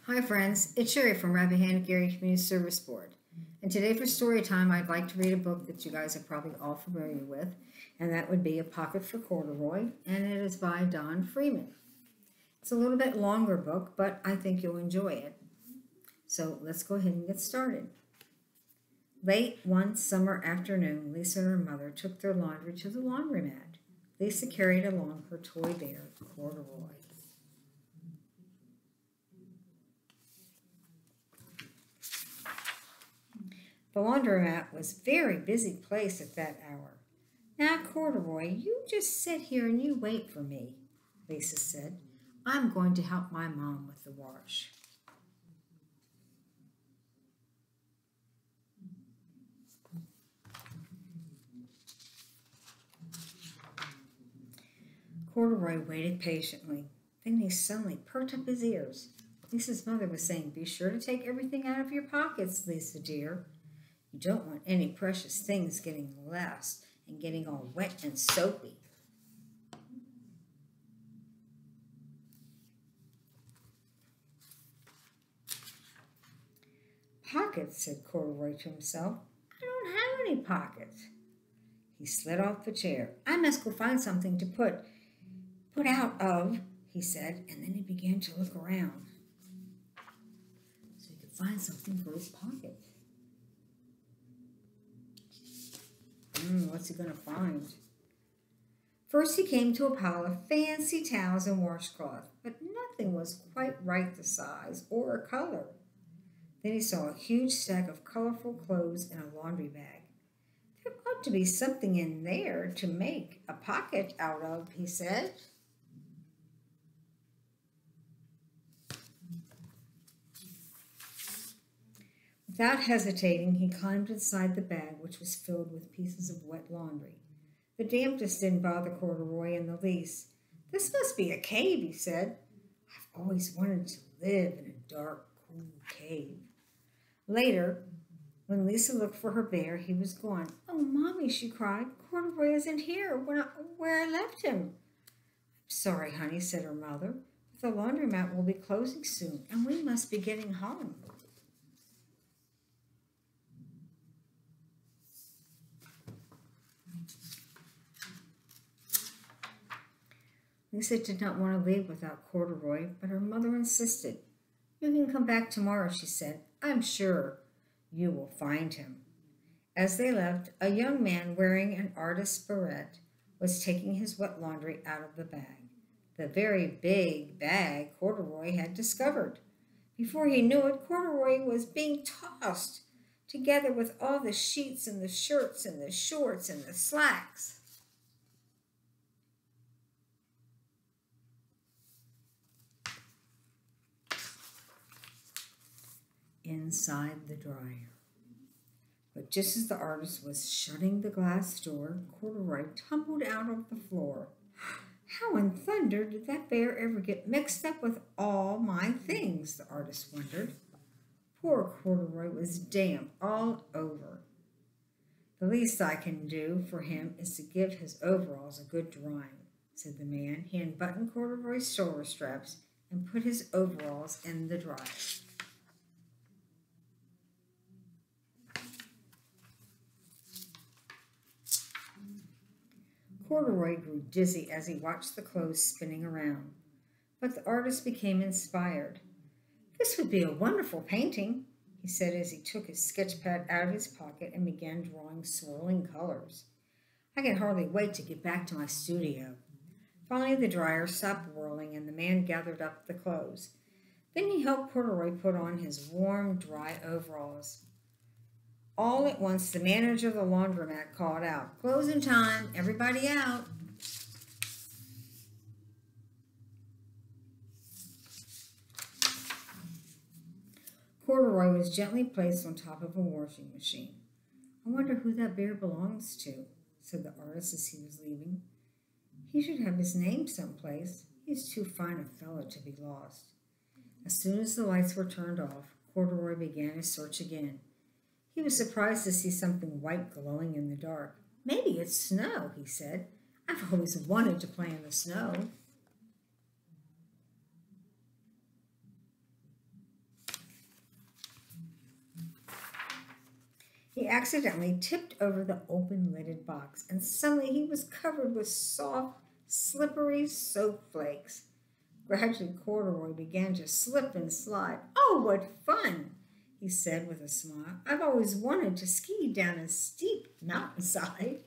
Hi friends, it's Sherry from Rappahannock Area Community Service Board. And today for story time, I'd like to read a book that you guys are probably all familiar with, and that would be A Pocket for Corduroy, and it is by Don Freeman. It's a little bit longer book, but I think you'll enjoy it. So let's go ahead and get started. Late one summer afternoon, Lisa and her mother took their laundry to the laundromat. Lisa carried along her toy bear, Corduroy. The laundromat was a very busy place at that hour. "Now, Corduroy, you just sit here and you wait for me," Lisa said. "I'm going to help my mom with the wash." Corduroy waited patiently. Then he suddenly perked up his ears. Lisa's mother was saying, "Be sure to take everything out of your pockets, Lisa dear. You don't want any precious things getting lost and getting all wet and soapy." "Pockets," said Corduroy to himself. "I don't have any pockets." He slid off the chair. "I must go find something to put out of," he said, and then he began to look around so he could find something for his pocket. What's he going to find? First he came to a pile of fancy towels and washcloth, but nothing was quite right the size or color. Then he saw a huge stack of colorful clothes in a laundry bag. "There ought to be something in there to make a pocket out of," he said. Without hesitating, he climbed inside the bag, which was filled with pieces of wet laundry. The dampness didn't bother Corduroy in the least. "This must be a cave," he said. "I've always wanted to live in a dark, cool cave." Later, when Lisa looked for her bear, he was gone. "Oh, Mommy," she cried, "Corduroy isn't here where I left him." "I'm sorry, honey," said her mother, "but the laundromat will be closing soon, and we must be getting home." Lisa did not want to leave without Corduroy, but her mother insisted. "You can come back tomorrow," she said. "I'm sure you will find him." As they left, a young man wearing an artist's beret was taking his wet laundry out of the bag, the very big bag Corduroy had discovered. Before he knew it, Corduroy was being tossed, together with all the sheets and the shirts and the shorts and the slacks. Inside the dryer. But just as the artist was shutting the glass door, Corduroy tumbled out of the floor. "How in thunder did that bear ever get mixed up with all my things?" the artist wondered. Poor Corduroy was damp all over. "The least I can do for him is to give his overalls a good drying," said the man. He unbuttoned Corduroy's shoulder straps and put his overalls in the dryer. Corduroy grew dizzy as he watched the clothes spinning around, but the artist became inspired. "This would be a wonderful painting," he said as he took his sketch pad out of his pocket and began drawing swirling colors. "I can hardly wait to get back to my studio." Finally, the dryer stopped whirling and the man gathered up the clothes. Then he helped Corduroy put on his warm, dry overalls. All at once, the manager of the laundromat called out, "Closing time, everybody out." Corduroy was gently placed on top of a washing machine. "I wonder who that bear belongs to," said the artist as he was leaving. "He should have his name someplace. He's too fine a fellow to be lost." As soon as the lights were turned off, Corduroy began his search again. He was surprised to see something white glowing in the dark. "Maybe it's snow," he said. "I've always wanted to play in the snow." He accidentally tipped over the open-lidded box, and suddenly he was covered with soft, slippery soap flakes. Gradually, Corduroy began to slip and slide. "Oh, what fun!" he said with a smile. "I've always wanted to ski down a steep mountainside."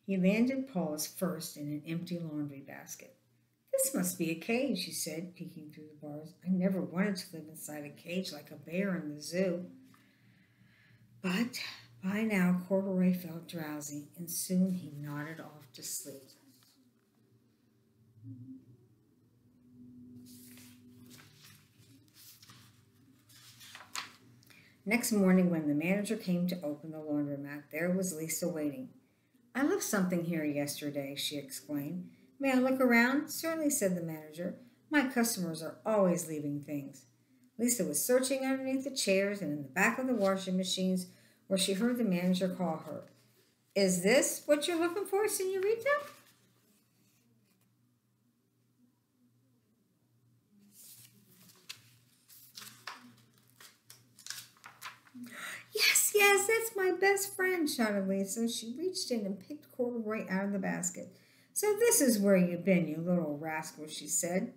He landed paws first in an empty laundry basket. "This must be a cage," he said, peeking through the bars. "I never wanted to live inside a cage like a bear in the zoo." But by now Corduroy felt drowsy, and soon he nodded off to sleep. Next morning, when the manager came to open the laundromat, there was Lisa waiting. "I left something here yesterday," she exclaimed. "May I look around?" "Certainly," said the manager. "My customers are always leaving things." Lisa was searching underneath the chairs and in the back of the washing machines where she heard the manager call her. "Is this what you're looking for, senorita?" "Yes, yes, that's my best friend," shouted Lisa. She reached in and picked Corduroy out of the basket. "So this is where you've been, you little rascal," she said.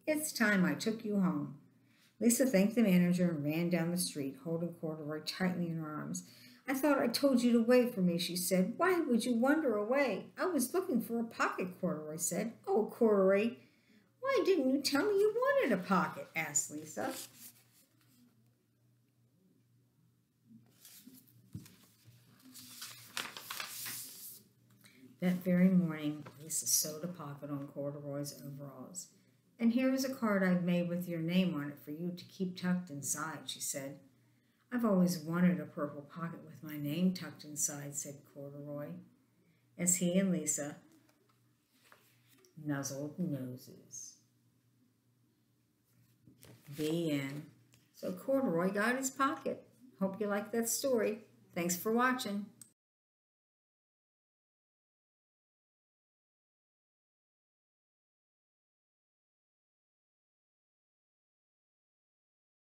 "It's time I took you home." Lisa thanked the manager and ran down the street, holding Corduroy tightly in her arms. "I thought I told you to wait for me," she said. "Why would you wander away?" "I was looking for a pocket," Corduroy said. "Oh, Corduroy, why didn't you tell me you wanted a pocket?" asked Lisa. That very morning, Lisa sewed a pocket on Corduroy's overalls. "And here is a card I've made with your name on it for you to keep tucked inside," she said. "I've always wanted a purple pocket with my name tucked inside," said Corduroy, as he and Lisa nuzzled noses. The end. So Corduroy got his pocket. Hope you liked that story. Thanks for watching.